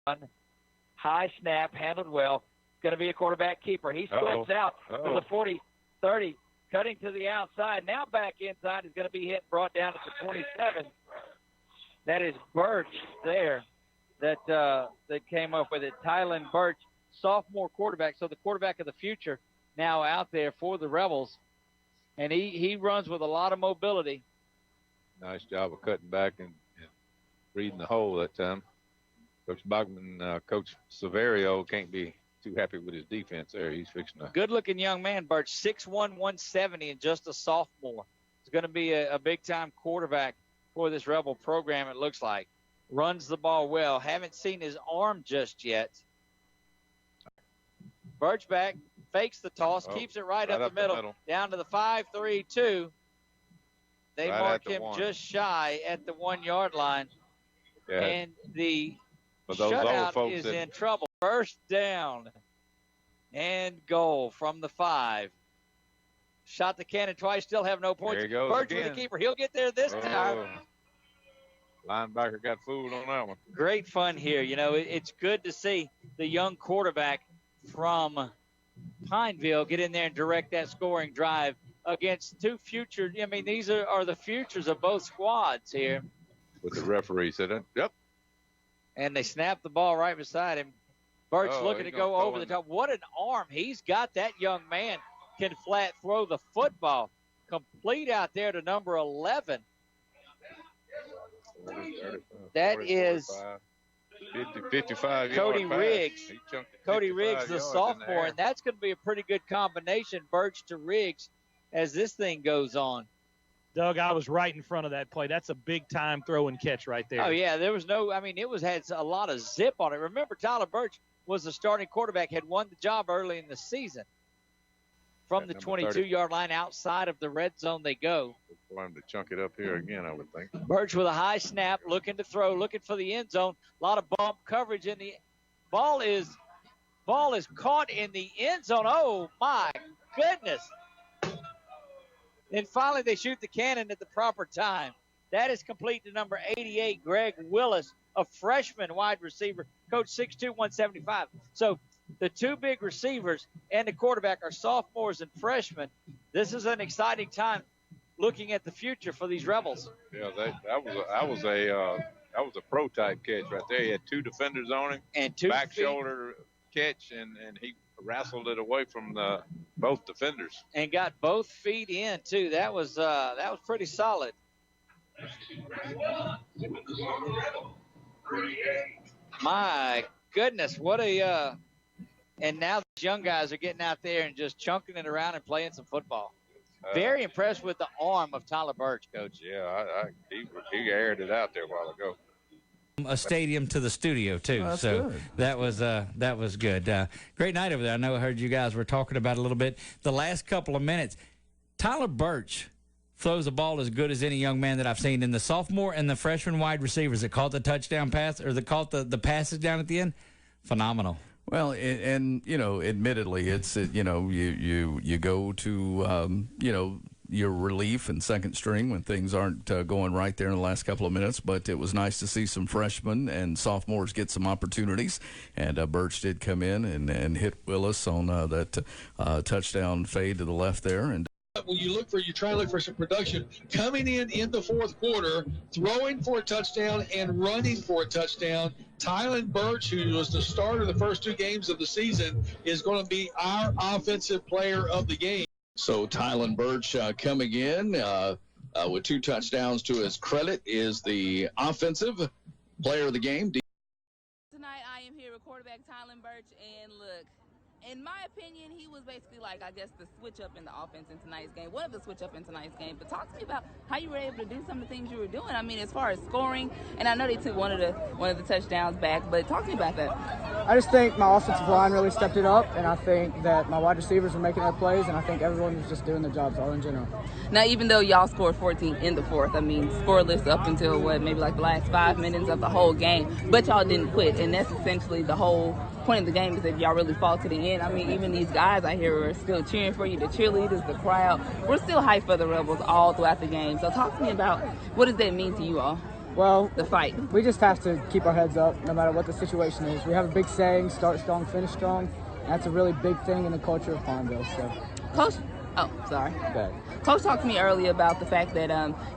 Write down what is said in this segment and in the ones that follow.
High snap, handled well. Going to be a quarterback keeper. He splits out to the 40, 30, cutting to the outside. Now back inside is going to be hit, brought down at the 27. That is Birch there that came up with it. Tylen Birch, sophomore quarterback, so the quarterback of the future now out there for the Rebels. And he runs with a lot of mobility. Nice job of cutting back and reading the hole that time. Coach Bachman, Coach Severio can't be too happy with his defense there. He's fixing to. Good-looking young man, Birch, 6'1", 170, and just a sophomore. He's going to be a big-time quarterback for this Rebel program, it looks like. Runs the ball well. Haven't seen his arm just yet. Birch back, fakes the toss, keeps it right up the middle, down to the 5-3-2. They mark him just shy at the 1-yard line. Yeah. And the shutout is in trouble. First down and goal from the 5. Shot the cannon twice, still have no points. There he goes Birch again. with the keeper. He'll get there this time. Linebacker got fooled on that one. Great fun here. You know, it's good to see the young quarterback from Pineville get in there and direct that scoring drive against two future. I mean, these are the futures of both squads here. With the referee said, yep. And they snap the ball right beside him. Birch looking to go over the top. What an arm he's got. That young man can flat throw the football. Complete out there to number 11. 30, is 55 Cody Riggs. Cody Riggs, the sophomore, and that's going to be a pretty good combination, Birch to Riggs, as this thing goes on. Doug, I was right in front of that play. That's a big-time throw and catch right there. Oh, yeah, there was no – I mean, had a lot of zip on it. Remember, Tyler Birch was the starting quarterback, had won the job early in the season. From the 22-yard line outside of the red zone they go. For him to chunk it up here again, I would think. Birch with a high snap, looking to throw, looking for the end zone. A lot of bump coverage in the – ball is caught in the end zone. Oh, my goodness. And finally, they shoot the cannon at the proper time. That is complete to number 88, Greg Willis, a freshman wide receiver, coach 6'2", 175. So the two big receivers and the quarterback are sophomores and freshmen. This is an exciting time looking at the future for these Rebels. Yeah, that was a pro-type catch right there. He had two defenders on him. And two back shoulder catch, and he wrestled it away from both defenders. And got both feet in, too. That was pretty solid. My goodness, what a and now these young guys are getting out there and just chunking it around and playing some football. Very impressed with the arm of Tyler Birch, Coach. Yeah, he aired it out there a while ago. A stadium to the studio too, so good. that was good. Great night over there. I know I heard you guys were talking about it a little bit. The last couple of minutes, Tyler Birch throws a ball as good as any young man that I've seen. In the sophomore and the freshman wide receivers that caught the touchdown pass or that caught the passes down at the end, phenomenal. Well, and you know, admittedly, it's you go to your relief and second string when things aren't going right there in the last couple of minutes. But it was nice to see some freshmen and sophomores get some opportunities. And Birch did come in and hit Willis on that touchdown fade to the left there. And when you try to look for some production, coming in the fourth quarter, throwing for a touchdown and running for a touchdown, Tylen Birch, who was the starter the first two games of the season, is going to be our offensive player of the game. So Tylen Birch coming in with two touchdowns to his credit is the offensive player of the game. Tonight I am here with quarterback Tylen Birch, and look, in my opinion, he was basically like, I guess, the switch up in the offense in tonight's game. One of the switch up in tonight's game. But talk to me about how you were able to do some of the things you were doing. I mean, as far as scoring, and I know they took one of the touchdowns back, but talk to me about that. I just think my offensive line really stepped it up, and I think that my wide receivers were making their plays, and I think everyone was just doing their jobs all in general. Now, even though y'all scored 14 in the fourth, I mean, scoreless up until, maybe like the last 5 minutes of the whole game, but y'all didn't quit, and that's essentially the whole point of the game is if y'all really fall to the end. I mean, even these guys I hear are still cheering for you, the cheerleaders, the crowd. We're still hyped for the Rebels all throughout the game. So talk to me about what does that mean to you all? Well, the fight? We just have to keep our heads up no matter what the situation is. We have a big saying, start strong, finish strong. And that's a really big thing in the culture of Pineville. So, Coach, oh, sorry. Good. Coach talked to me earlier about the fact that,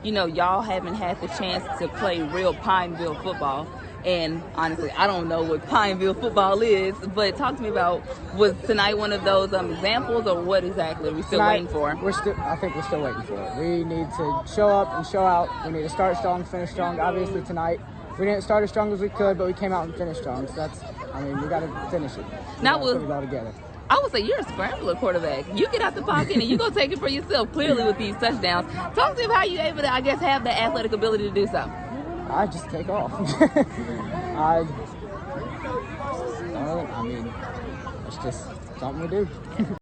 y'all haven't had the chance to play real Pineville football. And honestly, I don't know what Pineville football is, but talk to me about, was tonight one of those examples, or what exactly are we still waiting for? I think we're still waiting for it. We need to show up and show out. We need to start strong, finish strong. Obviously tonight, we didn't start as strong as we could, but we came out and finished strong. So we got to finish it. Now put it all together. I would say you're a scrambler quarterback. You get out the pocket and you go take it for yourself, clearly, with these touchdowns. Talk to me about how you're able to, have the athletic ability to do so. I just take off. It's just something we do.